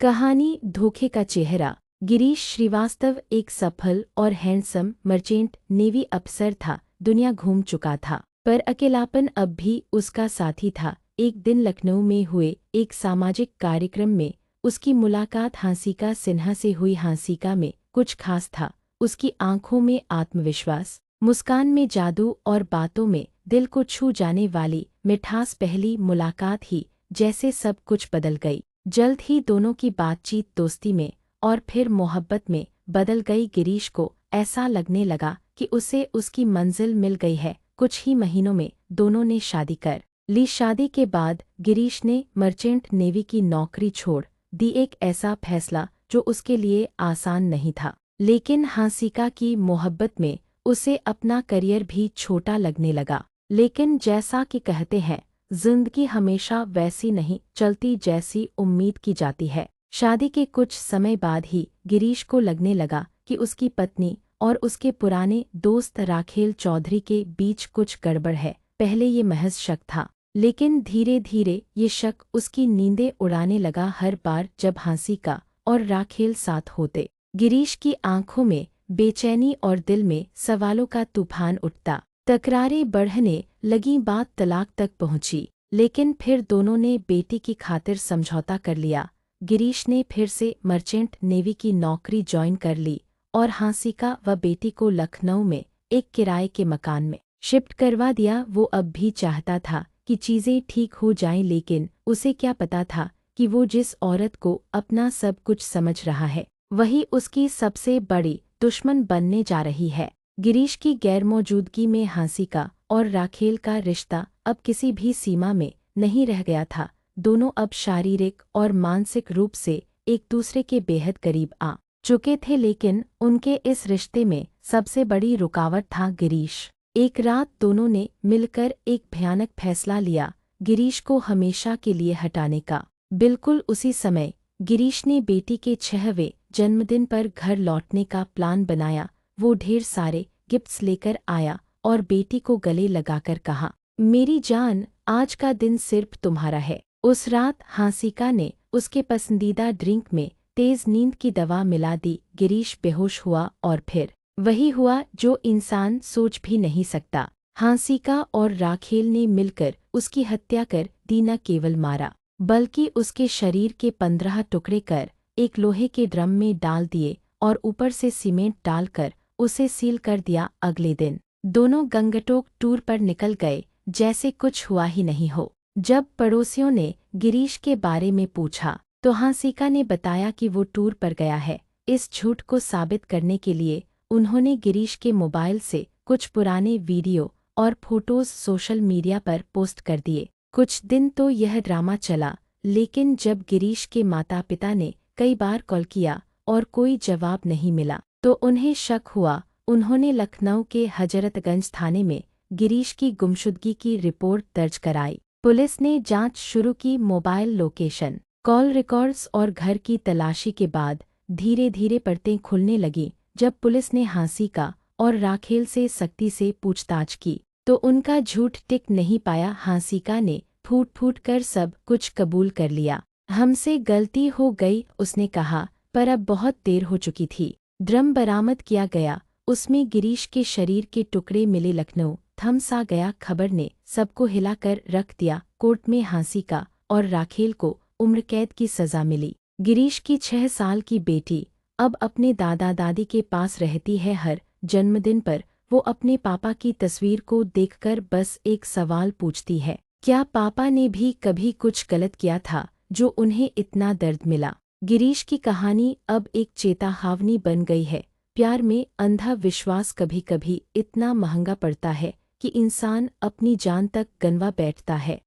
कहानी धोखे का चेहरा। गिरीश श्रीवास्तव एक सफल और हैंडसम मर्चेंट नेवी अफसर था। दुनिया घूम चुका था, पर अकेलापन अब भी उसका साथी था। एक दिन लखनऊ में हुए एक सामाजिक कार्यक्रम में उसकी मुलाकात हांसिका सिन्हा से हुई। हांसिका में कुछ खास था। उसकी आंखों में आत्मविश्वास, मुस्कान में जादू और बातों में दिल को छू जाने वाली मिठास। पहली मुलाकात ही जैसे सब कुछ बदल गई। जल्द ही दोनों की बातचीत दोस्ती में और फिर मोहब्बत में बदल गई। गिरीश को ऐसा लगने लगा कि उसे उसकी मंजिल मिल गई है। कुछ ही महीनों में दोनों ने शादी कर ली। शादी के बाद गिरीश ने मर्चेंट नेवी की नौकरी छोड़ दी। एक ऐसा फैसला जो उसके लिए आसान नहीं था, लेकिन हांसिका की मोहब्बत में उसे अपना करियर भी छोटा लगने लगा। लेकिन जैसा कि कहते हैं, जिंदगी हमेशा वैसी नहीं चलती जैसी उम्मीद की जाती है। शादी के कुछ समय बाद ही गिरीश को लगने लगा कि उसकी पत्नी और उसके पुराने दोस्त राखेल चौधरी के बीच कुछ गड़बड़ है। पहले ये महज शक था, लेकिन धीरे धीरे ये शक उसकी नींदें उड़ाने लगा। हर बार जब हांसिका और राखेल साथ होते, गिरीश की आंखों में बेचैनी और दिल में सवालों का तूफान उठता। तकरारें बढ़ने लगी, बात तलाक तक पहुंची, लेकिन फिर दोनों ने बेटी की खातिर समझौता कर लिया। गिरीश ने फिर से मर्चेंट नेवी की नौकरी ज्वाइन कर ली और हांसिका व बेटी को लखनऊ में एक किराए के मकान में शिफ्ट करवा दिया। वो अब भी चाहता था कि चीज़ें ठीक हो जाएं, लेकिन उसे क्या पता था कि वो जिस औरत को अपना सब कुछ समझ रहा है, वही उसकी सबसे बड़ी दुश्मन बनने जा रही है। गिरीश की गैरमौजूदगी में हांसिका और राखेल का रिश्ता अब किसी भी सीमा में नहीं रह गया था। दोनों अब शारीरिक और मानसिक रूप से एक दूसरे के बेहद करीब आ चुके थे, लेकिन उनके इस रिश्ते में सबसे बड़ी रुकावट था गिरीश। एक रात दोनों ने मिलकर एक भयानक फैसला लिया, गिरीश को हमेशा के लिए हटाने का। बिल्कुल उसी समय गिरीश ने बेटी के 6वें जन्मदिन पर घर लौटने का प्लान बनाया। वो ढेर सारे गिफ्ट्स लेकर आया और बेटी को गले लगाकर कहा, मेरी जान, आज का दिन सिर्फ तुम्हारा है। उस रात हांसिका ने उसके पसंदीदा ड्रिंक में तेज नींद की दवा मिला दी। गिरीश बेहोश हुआ और फिर वही हुआ जो इंसान सोच भी नहीं सकता। हांसिका और राखेल ने मिलकर उसकी हत्या कर दी। न केवल मारा, बल्कि उसके शरीर के 15 टुकड़े कर एक लोहे के ड्रम में डाल दिए और ऊपर से सीमेंट डालकर उसे सील कर दिया। अगले दिन दोनों गंगटोक टूर पर निकल गए जैसे कुछ हुआ ही नहीं हो। जब पड़ोसियों ने गिरीश के बारे में पूछा तो हांसिका ने बताया कि वो टूर पर गया है। इस झूठ को साबित करने के लिए उन्होंने गिरीश के मोबाइल से कुछ पुराने वीडियो और फोटोज सोशल मीडिया पर पोस्ट कर दिए। कुछ दिन तो यह ड्रामा चला, लेकिन जब गिरीश के माता पिता ने कई बार कॉल किया और कोई जवाब नहीं मिला, तो उन्हें शक हुआ। उन्होंने लखनऊ के हजरतगंज थाने में गिरीश की गुमशुदगी की रिपोर्ट दर्ज कराई। पुलिस ने जांच शुरू की। मोबाइल लोकेशन, कॉल रिकॉर्ड्स और घर की तलाशी के बाद धीरे धीरे परतें खुलने लगीं। जब पुलिस ने हांसिका और राखेल से सख्ती से पूछताछ की, तो उनका झूठ टिक नहीं पाया। हांसिका ने फूट फूट कर सब कुछ कबूल कर लिया। हमसे गलती हो गई, उसने कहा, पर अब बहुत देर हो चुकी थी। ड्रम बरामद किया गया, उसमें गिरीश के शरीर के टुकड़े मिले। लखनऊ थम सा गया। खबर ने सबको हिलाकर रख दिया। कोर्ट में हांसिका और राखेल को उम्र कैद की सजा मिली। गिरीश की 6 साल की बेटी अब अपने दादा दादी के पास रहती है। हर जन्मदिन पर वो अपने पापा की तस्वीर को देखकर बस एक सवाल पूछती है, क्या पापा ने भी कभी कुछ गलत किया था जो उन्हें इतना दर्द मिला। गिरीश की कहानी अब एक चेतावनी बन गई है। प्यार में अंधा विश्वास कभी कभी इतना महंगा पड़ता है कि इंसान अपनी जान तक गंवा बैठता है।